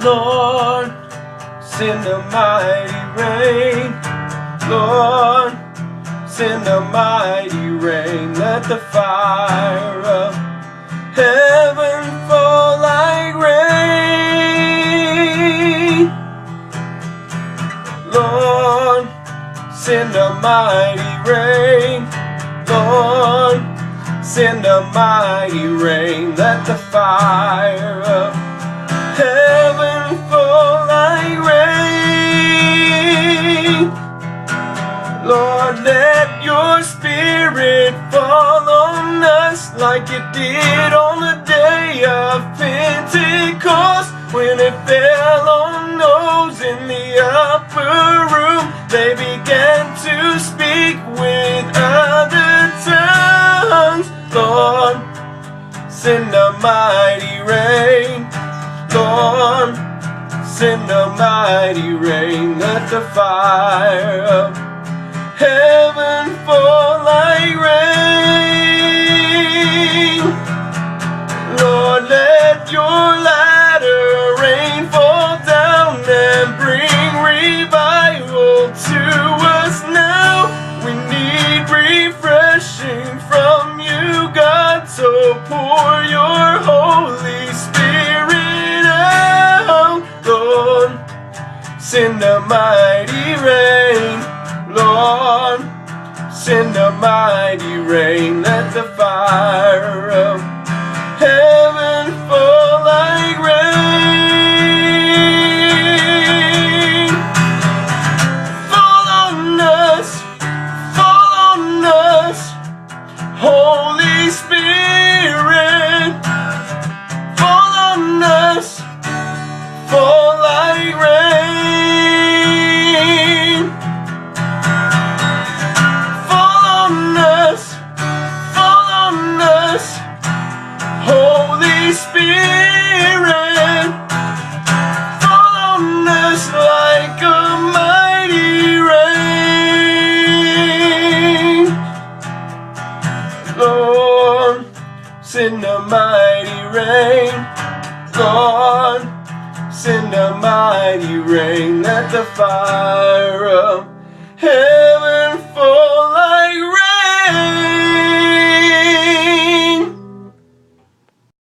Lord, send a mighty rain. Lord, send a mighty rain. Let the fire of heaven fall like rain. Lord, send a mighty rain. Lord, send a mighty rain. Let the fire of heaven fall like rain. Lord, let your spirit fall on us like it did on the day of Pentecost, when it fell on those in the upper room. They began to speak with other tongues. Lord, send a mighty rain. Lord, send a mighty rain. Let the fire of heaven fall like rain. Lord, let your latter rain fall down and bring revival to us now. We need refreshing from you, God, so pour your Holy Spirit out. Lord, send a mighty rain. Lord, send a mighty rain. Let the fire of heaven fall like rain. Fall on us, fall on us, Holy Spirit. Fall on us, fall like rain. Fall on us, Holy Spirit. Fall on us like a mighty rain. Lord, send a mighty rain. Lord, send a mighty rain. Let the fire of heaven